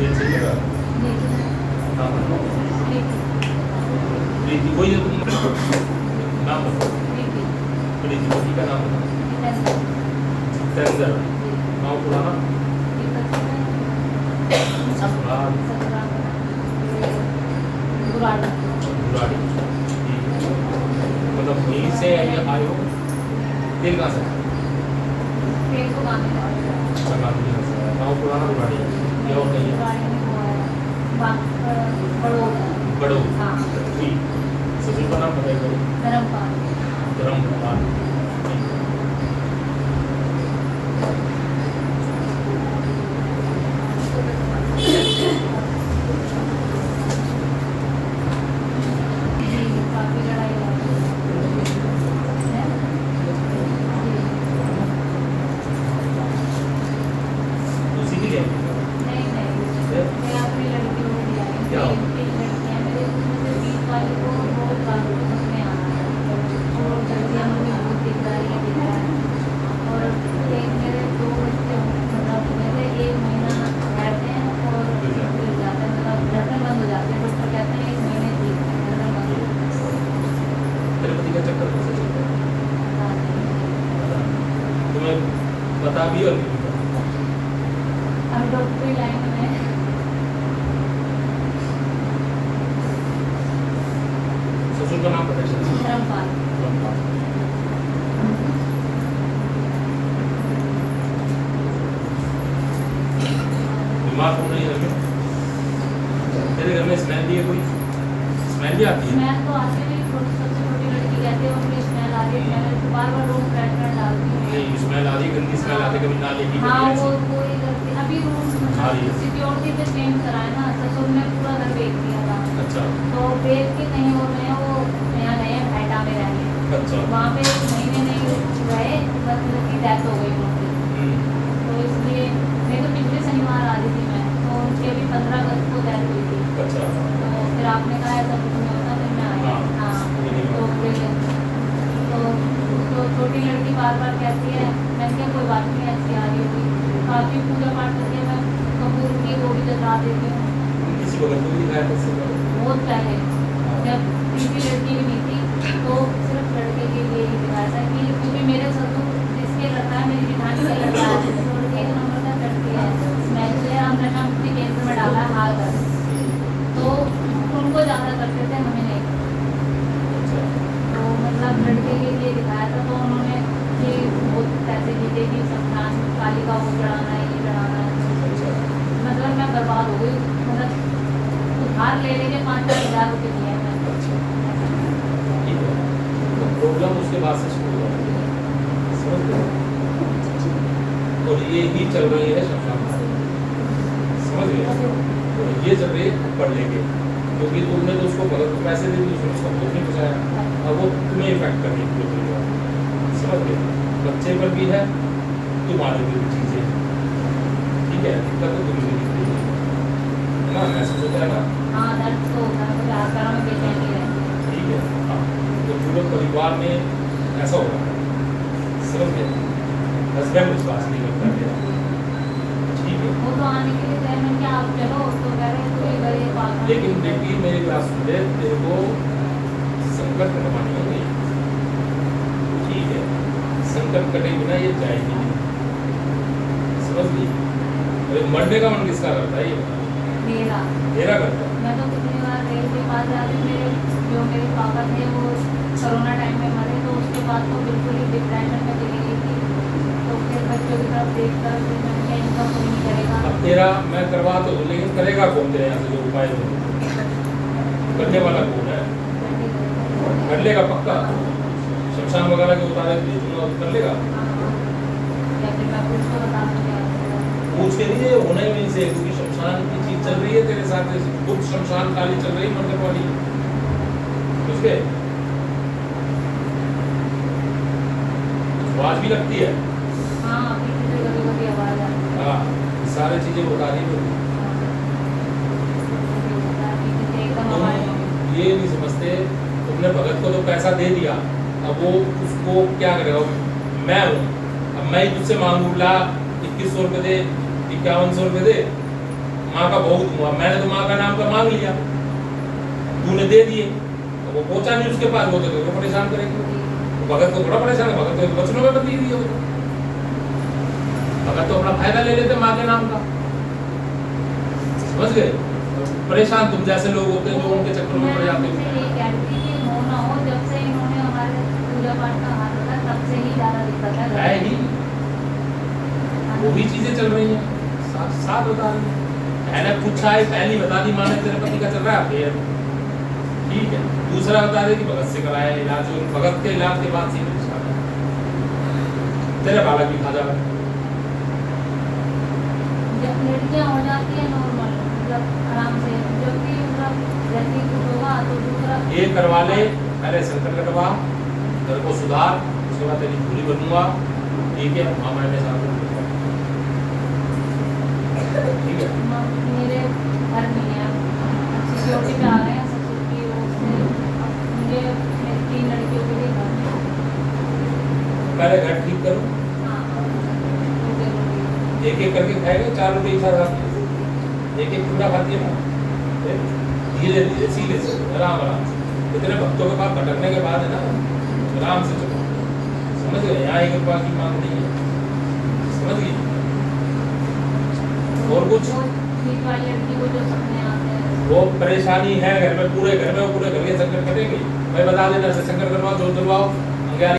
तेल चाहिएगा? हाँ प्रीति, वही है तुम नाम बताओ। प्रीति पति का नाम बताओ। जितेंद्र। गाँव पुराना? गुराड़ी। मतलब यहीं से आए हो? तेल कहाँ से? तेल तो गाँव में अच्छा गांधी नगर से। गाँव पुराना गुराड़ी या और नहीं है? बड़ो। हाँ। ठीक। ससुर का नाम बताइए करो। धर्मपाल। धर्मपाल। काफी लड़ाई है। उसी के लिए नहीं मैं अपनी लड़की को दिया है। क्या हो? एक लड़की है मेरे, उसमें से बीच वाली को बहुत बात समझ में आ रहा है और गलतियाँ मुझे बहुत दिख रही है और एक मेरे 2 बच्चे मतलब मेरे 1 महीना रहते हैं और गिर जाते हैं, मतलब धड़कन बंद हो जाते हैं। डॉक्टर कहते हैं 1 महीने ठीक है, धड़कन बंद हो जाती तेरे पति का चक्कर कौन सा चलता है? है। तुम्हें पता भी और नहीं पता? अब डॉक्टरी लाइन में ससुर का नाम पता है? धर्मपाल। बीमार हो नहीं घर में? तेरे घर में स्मेल भी है कोई? स्मेल भी आती है? स्मेल तो आती है, सबसे छोटी लड़की कहती है उनकी स्मेल आ रही है, स्मेल तो बार-बार रूम फ्रेश डालती हूँ। नहीं स्मेल आ रही है, गंदी स्मेल आती है, कभी नाली की हाँ कभी वो ऐसी। ही करती है। अभी रूम आ रही है। सिक्योरिटी पे चेंज कराया ना, ससुर ने पूरा घर बेच दिया था अच्छा तो बेच के कहीं और गए, वो यहाँ गए हैं भाईटा में रहने। अच्छा। वहाँ पे 1 महीने नहीं रहे, बस उनकी डेथ हो गई उनकी। तो इसलिए नहीं तो पिछले शनिवार आ रही थी मैं, तो उनकी अभी 15 अगस्त को डेथ हुई थी। अच्छा। तो फिर आपने कहा ऐसा कुछ नहीं होता, फिर मैं आई। हाँ। हाँ नहीं तो फिर तो छोटी लड़की बार-बार कहती है, मैंने कहा कोई बात नहीं, अच्छी आ रही होगी। काफ़ी पूजा पाठ करके मैं कपूर की वो भी जला देती हूँ। किसी को घर को भी दिखाया था इससे पहले? बहुत पहले जब तीसरी लड़की भी नहीं थी तो सिर्फ लड़के के लिए ही दिखाया था कि क्योंकि मेरे ससुर जिसके लड़का है, मेरी जेठानी का लड़का है, तो 1 नंबर का लड़की है। मैं इसलिए हम नशा मुक्ति केंद्र में डाला है हाल कर, तो उनको ज़्यादा करते थे, हमें नहीं। अच्छा। तो मतलब लड़के के लिए दिखाया था, तो उन्होंने कि बहुत पैसे दिए कि शमशान काली का वो चढ़ाना है, ये चढ़ाना है। अच्छा। मतलब मैं बर्बाद हो गई, मतलब उधार ले लेके 5-4 हज़ार रुपये दिए मैं। अच्छा ठीक है। तो प्रॉब्लम उसके बाद से शुरू हो रही है, समझ गए? और ये ही चल रही है शमशान घाट, समझ गए? और ये चल रही है पढ़ लेके, क्योंकि तुमने तो उसको गलत पैसे दे दिए, उसने उसको कुछ नहीं पहुँचाया, अब वो तुम्हें इफेक्ट कर रही है, समझ गए? बच्चे पर भी है, तुम्हारे पे भी चीज़ें, ठीक है? दिक्कत तो तुम्हें भी दिख रही है ना, महसूस होता है ना? हाँ दर्द तो होता है, तो पैरों में बेचैनी रहती है। ठीक है। हाँ तो पूरे परिवार में ऐसा हो रहा है, समझ गए? हस्बैंड विश्वास नहीं करता मेरा, ठीक है? वो तो आने के लिए कह रहे हैं कि आप चलो, तो कह रहे हैं तो ये गरीब पागल। लेकिन बेटी मेरी बात सुन ले, तेरे को संकट कटवानी होगी, ठीक है? संकट कटे बिना ये जाएगी नहीं, समझ गई? अरे मरने का मन किसका करता है ये बता? मेरा मेरा करता है। मैं तो कितनी बार रेल के पास जाती, मेरे पापा थे वो कोरोना टाइम में मरे, तो उसके बाद तो बिल्कुल ही डिप्रेशन में चली गई थी। तो फिर बच्चों की तरफ देख कर फिर मैंने इनका कोई नहीं करेगा। अब तेरा मैं करवा तो दूँ, लेकिन करेगा कौन तेरे यहाँ से जो उपाय हो? करने वाला कौन है? कर लेगा पक्का? शमशान वगैरह के उतारे दे दूंगा, कर लेगा? या फिर मैं पुलिस को बता दूँगी। पूछ के नहीं, ये होना ही नहीं से, क्योंकि शमशान की चीज चल रही है तेरे साथ, खुद शमशान काली चल रही है, मरने वाली, समझ गए? आवाज भी लगती है। हाँ अभी मुझे कभी-कभी आवाज़ आती है। हाँ सारी चीजें बता रही है। एकदम तुम आवाज़ ये नहीं समझते, तुमने भगत को तो पैसा दे दिया, अब वो उसको क्या करेगा? मैं हूँ, अब मैं ही तुझसे मांगू ला 2100 रुपये दे, 5100 रुपये दे, माँ का भोग दूंगा, मैंने तो माँ का नाम का मांग लिया, तूने दे दिए, तो वो पहुंचा नहीं उसके पास, वो तो तेरे को परेशान करेंगे। तो भगत को थोड़ा परेशान है, भगत तो बचनों में बदली दिए, भगत तो अपना फायदा ले लेते माँ के नाम का, समझ गए? परेशान तुम जैसे लोग होते हैं जो उनके चक्कर में पड़ जाते हैं। ये कहती कि हो ना हो, जब से इन्होंने हमारे पूजा पाठ का हाथ रखा तब से ही ज्यादा दिक्कत है ही वो भी चीजें चल रही हैं, साथ साथ बता रही हैं। मैंने पूछा है, पहली बता दी माँ ने तेरे पति का चल रहा है अफेयर, ठीक है। दूसरा बता दे कि भगत से कराया इलाज, और भगत के इलाज के बाद से तेरे बालक भी खा जाएगा। जब लड़कियां हो जाती है नॉर्मल, जब आराम से, जब भी जल्दी कुछ होगा तो दूसरा ये करवा ले, पहले संकट कटवा, घर को सुधार, उसके बाद तेरी पूरी बनूंगा, ठीक है। हाँ मैंने साथ ठीक है। मेरे घर में है सिक्योरिटी पे आ रहे हैं ससुर की ओर से, मुझे मेरी 3 लड़कियों के लिए घर में। पहले घर ठीक करो, हाँ ओके ओके। एक एक करके खाएगा, 4 रोटी एक साथ खाती है, एक एक पूरा खाती है ना, धीरे धीरे सीधे से आराम आराम से। इतने भक्तों के पास भटकने के बाद है ना, आराम से चलो, समझ गए? यहाँ 1 रुपया की मांग नहीं है, समझ गए? और कुछ ठीक वाली लड़की को जो सपने आते हैं वो परेशानी है घर में, पूरे घर में, वो पूरे घर के संकट कटेंगे। भाई बता देना से संकट करवाओ, जो करवाओ,